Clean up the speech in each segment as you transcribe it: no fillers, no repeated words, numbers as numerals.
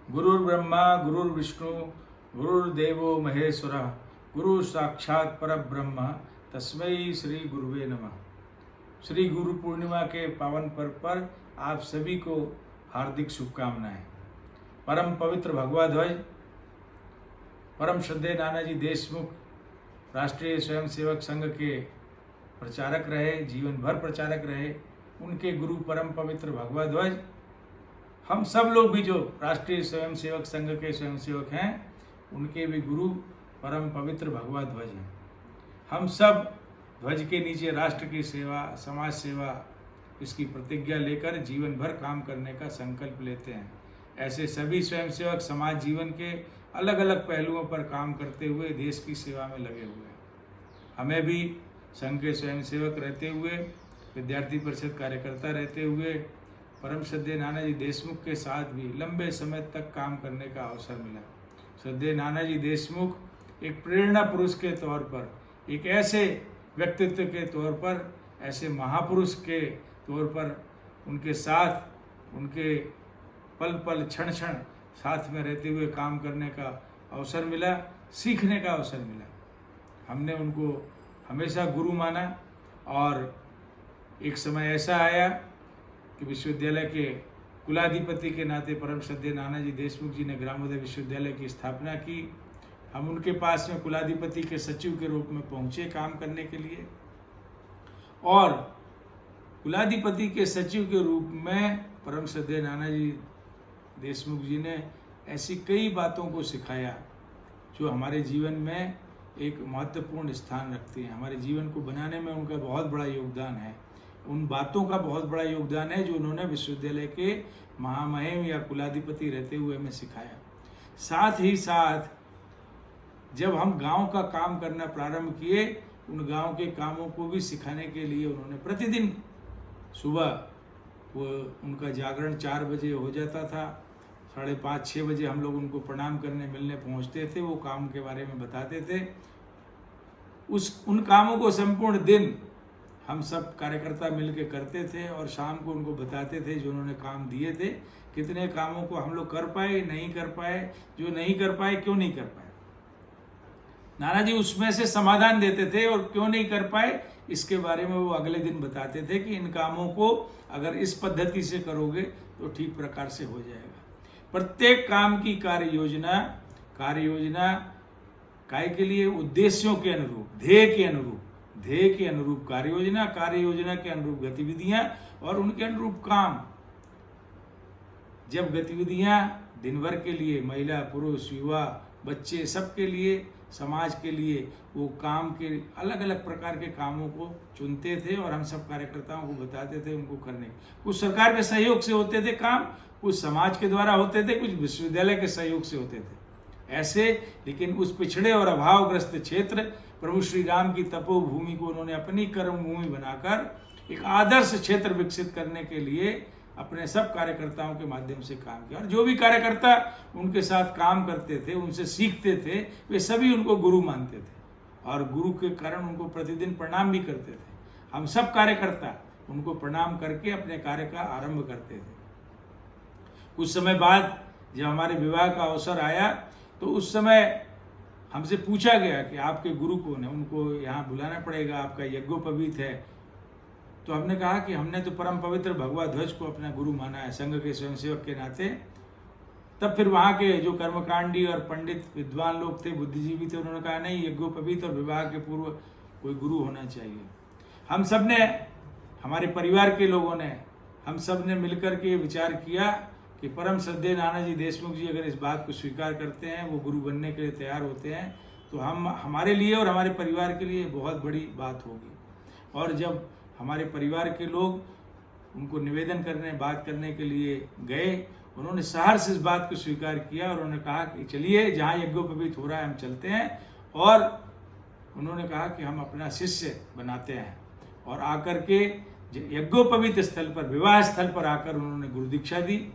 गुरुर्ब्रह्मा गुरुर्विष्णु गुरुर्देवो महेश्वरः गुरु साक्षात परब्रह्म तस्मै श्री गुरुवे नमः। श्री गुरु पूर्णिमा के पावन पर्व पर आप सभी को हार्दिक शुभकामनाएं। परम पवित्र भगवा ध्वज परम श्रद्धेय नानाजी देशमुख राष्ट्रीय स्वयंसेवक संघ के प्रचारक रहे, जीवन भर प्रचारक रहे। उनके गुरु परम पवित्र भगवा ध्वज, हम सब लोग भी जो राष्ट्रीय स्वयंसेवक संघ के स्वयंसेवक हैं, उनके भी गुरु परम पवित्र भगवा ध्वज हैं। हम सब ध्वज के नीचे राष्ट्र की सेवा, समाज सेवा, इसकी प्रतिज्ञा लेकर जीवन भर काम करने का संकल्प लेते हैं। ऐसे सभी स्वयंसेवक समाज जीवन के अलग अलग पहलुओं पर काम करते हुए देश की सेवा में लगे हुए हैं। हमें भी संघ के स्वयंसेवक रहते हुए, विद्यार्थी परिषद कार्यकर्ता रहते हुए, परम श्रद्धेय नानाजी देशमुख के साथ भी लंबे समय तक काम करने का अवसर मिला। श्रद्धेय नानाजी देशमुख एक प्रेरणा पुरुष के तौर पर, एक ऐसे व्यक्तित्व के तौर पर, ऐसे महापुरुष के तौर पर उनके साथ, उनके पल पल क्षण क्षण साथ में रहते हुए काम करने का अवसर मिला, सीखने का अवसर मिला। हमने उनको हमेशा गुरु माना और एक समय ऐसा आया कि विश्वविद्यालय के कुलाधिपति के नाते परम श्रद्धेय नानाजी देशमुख जी ने ग्रामोदय विश्वविद्यालय की स्थापना की। हम उनके पास में कुलाधिपति के सचिव के रूप में पहुंचे काम करने के लिए, और कुलाधिपति के सचिव के रूप में परम श्रद्धेय नानाजी देशमुख जी ने ऐसी कई बातों को सिखाया जो हमारे जीवन में एक महत्वपूर्ण स्थान रखती हैं। हमारे जीवन को बनाने में उनका बहुत बड़ा योगदान है। उन बातों का बहुत बड़ा योगदान है जो उन्होंने विश्वविद्यालय के महामहिम या कुलाधिपति रहते हुए हमें सिखाया। साथ ही साथ जब हम गांव का काम करना प्रारंभ किए, उन गांव के कामों को भी सिखाने के लिए उन्होंने प्रतिदिन सुबह वो उनका जागरण 4 बजे हो जाता था, 5:30-6 बजे हम लोग उनको प्रणाम करने मिलने पहुंचते थे। वो काम के बारे में बताते थे। उन कामों को संपूर्ण दिन हम सब कार्यकर्ता मिलकर करते थे और शाम को उनको बताते थे जो उन्होंने काम दिए थे, कितने कामों को हम लोग कर पाए, नहीं कर पाए, जो नहीं कर पाए क्यों नहीं कर पाए। नानाजी उसमें से समाधान देते थे और क्यों नहीं कर पाए इसके बारे में वो अगले दिन बताते थे कि इन कामों को अगर इस पद्धति से करोगे तो ठीक प्रकार से हो जाएगा। प्रत्येक काम की कार्य योजना काय के लिए, उद्देश्यों के अनुरूप, ध्येय के अनुरूप कार्य योजना के अनुरूप गतिविधियां और उनके अनुरूप काम। जब गतिविधियां दिन भर के लिए, महिला, पुरुष, युवा, बच्चे, सबके लिए, समाज के लिए, वो काम के अलग अलग प्रकार के कामों को चुनते थे और हम सब कार्यकर्ताओं को बताते थे उनको करने। कुछ सरकार के सहयोग से होते थे काम, कुछ समाज के द्वारा होते थे, कुछ विश्वविद्यालय के सहयोग से होते थे। ऐसे लेकिन उस पिछड़े और अभावग्रस्त क्षेत्र, प्रभु श्री राम की तपोभूमि को उन्होंने अपनी कर्म भूमि बनाकर एक आदर्श क्षेत्र विकसित करने के लिए अपने सब कार्यकर्ताओं के माध्यम से काम किया। और जो भी कार्यकर्ता उनके साथ काम करते थे, उनसे सीखते थे, वे सभी उनको गुरु मानते थे और गुरु के कारण उनको प्रतिदिन प्रणाम भी करते थे। हम सब कार्यकर्ता उनको प्रणाम करके अपने कार्य का आरंभ करते थे। कुछ समय बाद जब हमारे विवाह का अवसर आया तो उस समय हमसे पूछा गया कि आपके गुरु कौन है, उनको यहाँ बुलाना पड़ेगा, आपका यज्ञोपवीत है। तो हमने कहा कि हमने तो परम पवित्र भगवा ध्वज को अपना गुरु माना है संघ के स्वयंसेवक के नाते। तब फिर वहाँ के जो कर्मकांडी और पंडित विद्वान लोग थे, बुद्धिजीवी थे, उन्होंने कहा नहीं, यज्ञोपवीत और विवाह के पूर्व कोई गुरु होना चाहिए। हम सब ने, हमारे परिवार के लोगों ने, हम सब ने मिलकर के विचार किया कि परम श्रद्धेय नानाजी देशमुख जी अगर इस बात को स्वीकार करते हैं, वो गुरु बनने के लिए तैयार होते हैं, तो हम हमारे लिए और हमारे परिवार के लिए बहुत बड़ी बात होगी। और जब हमारे परिवार के लोग उनको निवेदन करने, बात करने के लिए गए, उन्होंने सहर्ष इस बात को स्वीकार किया और उन्होंने कहा कि चलिए जहाँ यज्ञोपवीत हो रहा है हम चलते हैं। और उन्होंने कहा कि हम अपना शिष्य बनाते हैं और आकर के यज्ञोपवीत स्थल पर, विवाह स्थल पर आकर उन्होंने गुरु दीक्षा दी।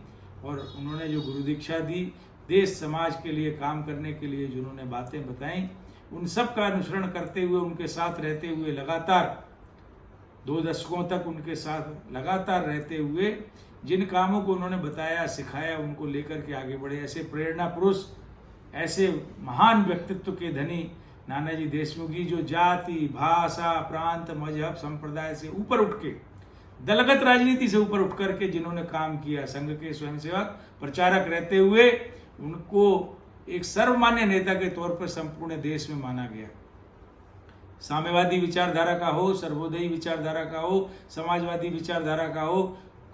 और उन्होंने जो गुरु दीक्षा दी, देश समाज के लिए काम करने के लिए जो उन्होंने बातें बताई, उन सब का अनुसरण करते हुए, उनके साथ रहते हुए, लगातार 2 दशकों तक उनके साथ लगातार रहते हुए जिन कामों को उन्होंने बताया सिखाया उनको लेकर के आगे बढ़े। ऐसे प्रेरणा पुरुष, ऐसे महान व्यक्तित्व के धनी नानाजी देशमुख जी, जो जाति, भाषा, प्रांत, मजहब, संप्रदाय से ऊपर उठ के, दलगत राजनीति से ऊपर उठ करके जिन्होंने काम किया, संघ के स्वयंसेवक प्रचारक रहते हुए उनको एक सर्वमान्य नेता के तौर पर संपूर्ण देश में माना गया। साम्यवादी विचारधारा का हो, सर्वोदयी विचारधारा का हो, समाजवादी विचारधारा का हो,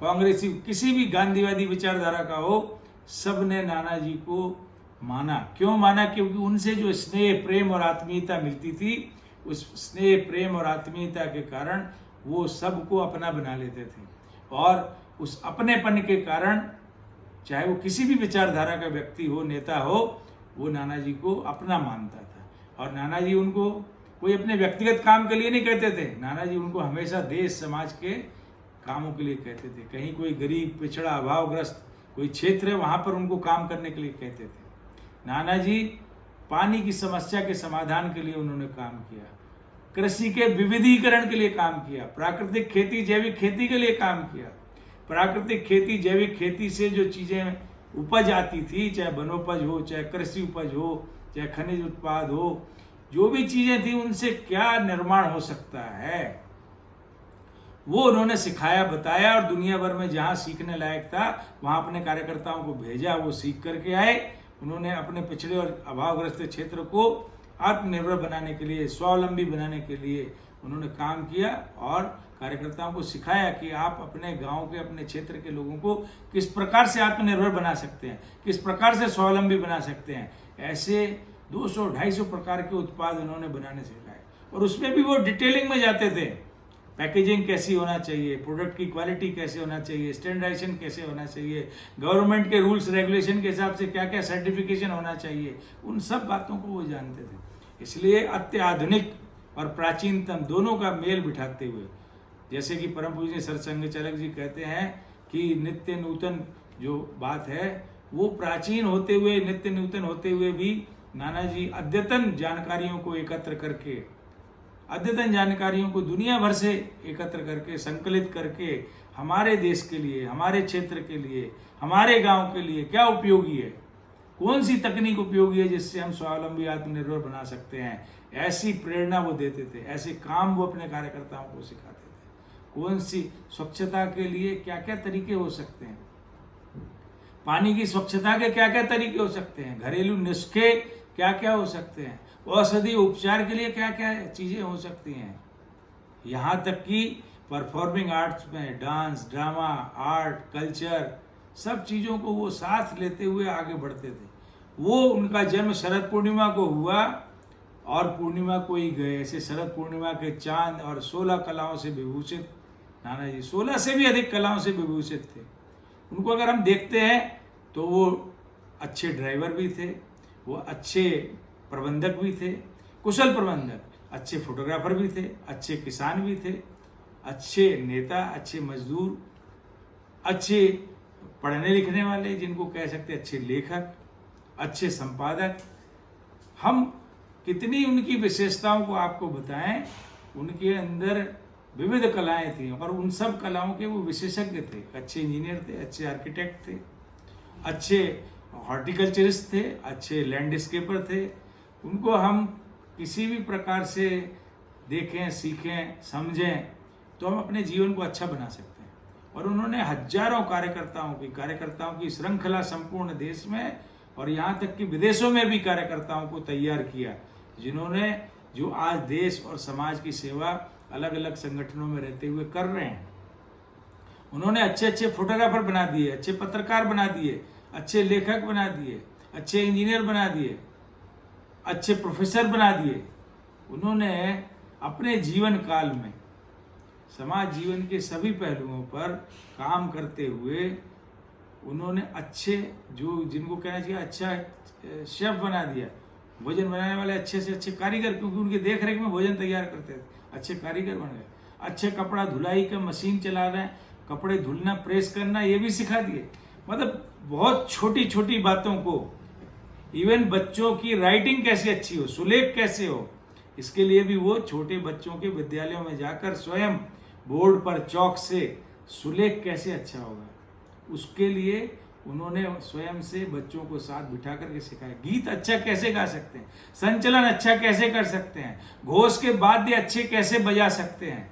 कांग्रेसी, किसी भी गांधीवादी विचारधारा का हो, सब ने नानाजी को माना। क्यों माना? क्योंकि उनसे जो स्नेह, प्रेम और आत्मीयता मिलती थी, उस स्नेह, प्रेम और आत्मीयता के कारण वो सबको अपना बना लेते थे और उस अपनेपन के कारण चाहे वो किसी भी विचारधारा का व्यक्ति हो, नेता हो, वो नानाजी को अपना मानता था। और नानाजी उनको कोई अपने व्यक्तिगत काम के लिए नहीं कहते थे, नानाजी उनको हमेशा देश समाज के कामों के लिए कहते थे। कहीं कोई गरीब, पिछड़ा, अभावग्रस्त कोई क्षेत्र है, वहां पर उनको काम करने के लिए कहते थे। नानाजी पानी की समस्या के समाधान के लिए उन्होंने काम किया, कृषि के विविधीकरण के लिए काम किया, प्राकृतिक खेती, जैविक खेती के लिए काम किया। प्राकृतिक खेती, जैविक खेती से जो चीजें उपज आती थी, चाहे वनोपज हो, चाहे कृषि उपज हो, चाहे खनिज उत्पाद हो, जो भी चीजें थी उनसे क्या निर्माण हो सकता है, वो उन्होंने सिखाया, बताया और दुनिया भर में जहां सीखने लायक था वहां अपने कार्यकर्ताओं को भेजा, वो सीख करके आए। उन्होंने अपने पिछड़े और अभावग्रस्त क्षेत्र को आत्मनिर्भर बनाने के लिए, स्वावलंबी बनाने के लिए उन्होंने काम किया और कार्यकर्ताओं को सिखाया कि आप अपने गांव के, अपने क्षेत्र के लोगों को किस प्रकार से आत्मनिर्भर बना सकते हैं, किस प्रकार से स्वावलंबी बना सकते हैं। ऐसे 200-250 प्रकार के उत्पाद उन्होंने बनाने सिखाए और उसमें भी वो डिटेलिंग में जाते थे। पैकेजिंग कैसी होना चाहिए, प्रोडक्ट की क्वालिटी कैसे होना चाहिए, स्टैंडर्डाइजेशन कैसे होना चाहिए, गवर्नमेंट के रूल्स रेगुलेशन के हिसाब से क्या क्या सर्टिफिकेशन होना चाहिए, उन सब बातों को वो जानते थे। इसलिए अत्याधुनिक और प्राचीनतम दोनों का मेल बिठाते हुए, जैसे कि परम पूज्य सरसंघ चालक जी कहते हैं कि नित्य नूतन जो बात है वो प्राचीन होते हुए, नित्य नूतन होते हुए भी नानाजी अद्यतन जानकारियों को एकत्र करके, अद्यतन जानकारियों को दुनिया भर से एकत्र करके, संकलित करके हमारे देश के लिए, हमारे क्षेत्र के लिए, हमारे गांव के लिए क्या उपयोगी है, कौन सी तकनीक उपयोगी है जिससे हम स्वावलंबी आत्मनिर्भर बना सकते हैं, ऐसी प्रेरणा वो देते थे, ऐसे काम वो अपने कार्यकर्ताओं को सिखाते थे। कौन सी स्वच्छता के लिए क्या क्या तरीके हो सकते हैं, पानी की स्वच्छता के क्या क्या तरीके हो सकते हैं, घरेलू नुस्खे क्या क्या हो सकते हैं, औषधि उपचार के लिए क्या क्या चीजें हो सकती हैं, यहाँ तक कि परफॉर्मिंग आर्ट्स में डांस, ड्रामा, आर्ट, कल्चर, सब चीजों को वो साथ लेते हुए आगे बढ़ते थे। वो उनका जन्म शरद पूर्णिमा को हुआ और पूर्णिमा को ही गए। ऐसे शरद पूर्णिमा के चांद और 16 कलाओं से विभूषित नानाजी, 16 से भी अधिक कलाओं से विभूषित थे। उनको अगर हम देखते हैं तो वो अच्छे ड्राइवर भी थे, वो अच्छे प्रबंधक भी थे, कुशल प्रबंधक, अच्छे फोटोग्राफर भी थे, अच्छे किसान भी थे, अच्छे नेता, अच्छे मजदूर, अच्छे पढ़ने लिखने वाले, जिनको कह सकते अच्छे लेखक, अच्छे संपादक। हम कितनी उनकी विशेषताओं को आपको बताएं, उनके अंदर विविध कलाएं थी और उन सब कलाओं के वो विशेषज्ञ थे। अच्छे इंजीनियर थे, अच्छे आर्किटेक्ट थे, अच्छे हॉर्टिकल्चरिस्ट थे, अच्छे लैंडस्केपर थे। उनको हम किसी भी प्रकार से देखें, सीखें, समझें तो हम अपने जीवन को अच्छा बना सकते हैं। और उन्होंने हजारों कार्यकर्ताओं की श्रृंखला संपूर्ण देश में और यहाँ तक कि विदेशों में भी कार्यकर्ताओं को तैयार किया, जिन्होंने जो आज देश और समाज की सेवा अलग अलग संगठनों में रहते हुए कर रहे हैं। उन्होंने अच्छे अच्छे फोटोग्राफर बना दिए, अच्छे पत्रकार बना दिए, अच्छे लेखक बना दिए, अच्छे इंजीनियर बना दिए, अच्छे प्रोफेसर बना दिए। उन्होंने अपने जीवन काल में समाज जीवन के सभी पहलुओं पर काम करते हुए उन्होंने अच्छे, जो जिनको कहना चाहिए अच्छा शेफ बना दिया, भोजन बनाने वाले अच्छे से अच्छे कारीगर, क्योंकि उनके देख रेख में भोजन तैयार करते थे, अच्छे कारीगर बन गए। अच्छे कपड़ा धुलाई का मशीन चला रहे हैं, कपड़े धुलना, प्रेस करना, ये भी सिखा दिए। मतलब बहुत छोटी छोटी बातों को, इवन बच्चों की राइटिंग कैसे अच्छी हो, सुलेख कैसे हो, इसके लिए भी वो छोटे बच्चों के विद्यालयों में जाकर स्वयं बोर्ड पर चौक से सुलेख कैसे अच्छा होगा, उसके लिए उन्होंने स्वयं से बच्चों को साथ बिठा करके सिखाया। गीत अच्छा कैसे गा सकते हैं, संचलन अच्छा कैसे कर सकते हैं, घोष के वाद्य अच्छे कैसे बजा सकते हैं,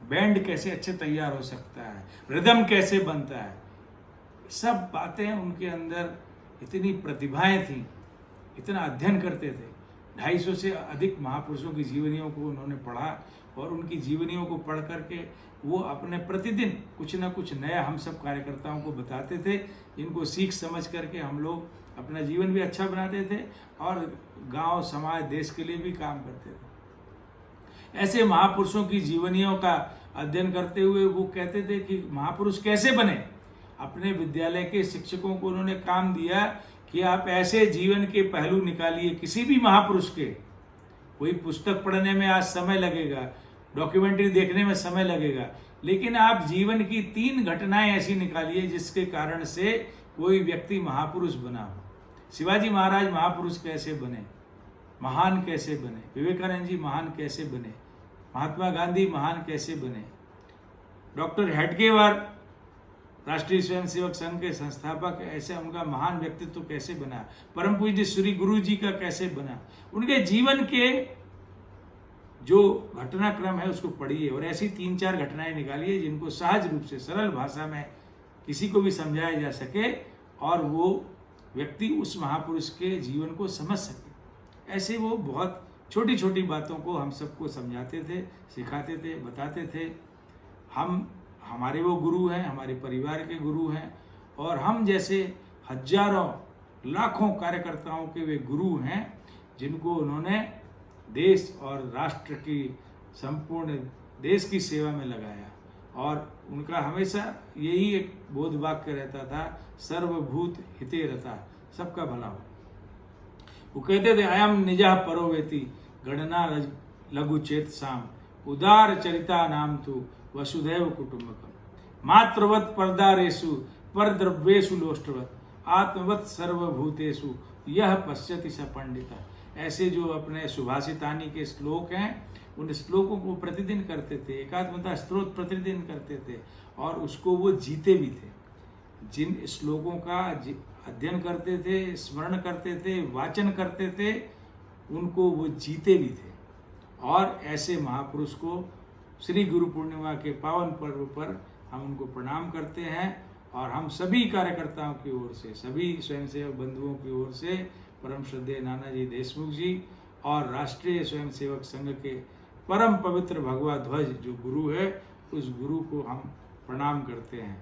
बैंड कैसे अच्छे तैयार हो सकता है, रिदम कैसे बनता है, सब बातें उनके अंदर इतनी प्रतिभाएं थी, इतना अध्ययन करते थे। 250 से अधिक महापुरुषों की जीवनियों को उन्होंने पढ़ा और उनकी जीवनियों को पढ़ करके वो अपने प्रतिदिन कुछ ना कुछ नया हम सब कार्यकर्ताओं को बताते थे। इनको सीख समझ करके हम लोग अपना जीवन भी अच्छा बनाते थे और गांव, समाज, देश के लिए भी काम करते थे। ऐसे महापुरुषों की जीवनियों का अध्ययन करते हुए वो कहते थे कि महापुरुष कैसे बने। अपने विद्यालय के शिक्षकों को उन्होंने काम दिया कि आप ऐसे जीवन के पहलू निकालिए किसी भी महापुरुष के। कोई पुस्तक पढ़ने में आज समय लगेगा, डॉक्यूमेंट्री देखने में समय लगेगा, लेकिन आप जीवन की 3 घटनाएं ऐसी निकालिए जिसके कारण से कोई व्यक्ति महापुरुष बना हो। शिवाजी महाराज महापुरुष कैसे बने, महान कैसे बने, विवेकानंद जी महान कैसे बने, महात्मा गांधी महान कैसे बने, डॉक्टर हेडगेवार राष्ट्रीय स्वयंसेवक संघ के संस्थापक, ऐसे उनका महान व्यक्तित्व कैसे बना, परम पूज्य श्री गुरु जी का कैसे बना, उनके जीवन के जो घटनाक्रम है उसको पढ़िए और ऐसी 3-4 घटनाएं निकालिए जिनको सहज रूप से सरल भाषा में किसी को भी समझाया जा सके और वो व्यक्ति उस महापुरुष के जीवन को समझ सके। ऐसे वो बहुत छोटी छोटी बातों को हम सबको समझाते थे, सिखाते थे, बताते थे। हमारे वो गुरु हैं, हमारे परिवार के गुरु हैं और हम जैसे हजारों लाखों कार्यकर्ताओं के वे गुरु हैं जिनको उन्होंने देश और राष्ट्र की संपूर्ण देश की सेवा में लगाया। और उनका हमेशा यही एक बोध वाक्य रहता था, सर्वभूत हिते रता, सबका भला हो। वो कहते थे अयम निजः परो वेति गणना लघु चेत साम उदार चरिता नाम तु वसुधैव कुटुंबकम मातृवत परदारेषु परद्रव्येषु लोष्टवत आत्मवत सर्वभूतेषु यह पश्यति स पंडिता। ऐसे जो अपने सुभाषितानी के श्लोक हैं उन श्लोकों को प्रतिदिन करते थे, एकात्मता स्तोत्र प्रतिदिन करते थे और उसको वो जीते भी थे। जिन श्लोकों का अध्ययन करते थे, स्मरण करते थे, वाचन करते थे, उनको वो जीते भी थे। और ऐसे महापुरुष को श्री गुरु पूर्णिमा के पावन पर्व पर हम उनको प्रणाम करते हैं और हम सभी कार्यकर्ताओं की ओर से, सभी स्वयंसेवक बंधुओं की ओर से परम श्रद्धेय नानाजी देशमुख जी और राष्ट्रीय स्वयंसेवक संघ के परम पवित्र भगवा ध्वज जो गुरु है, उस गुरु को हम प्रणाम करते हैं।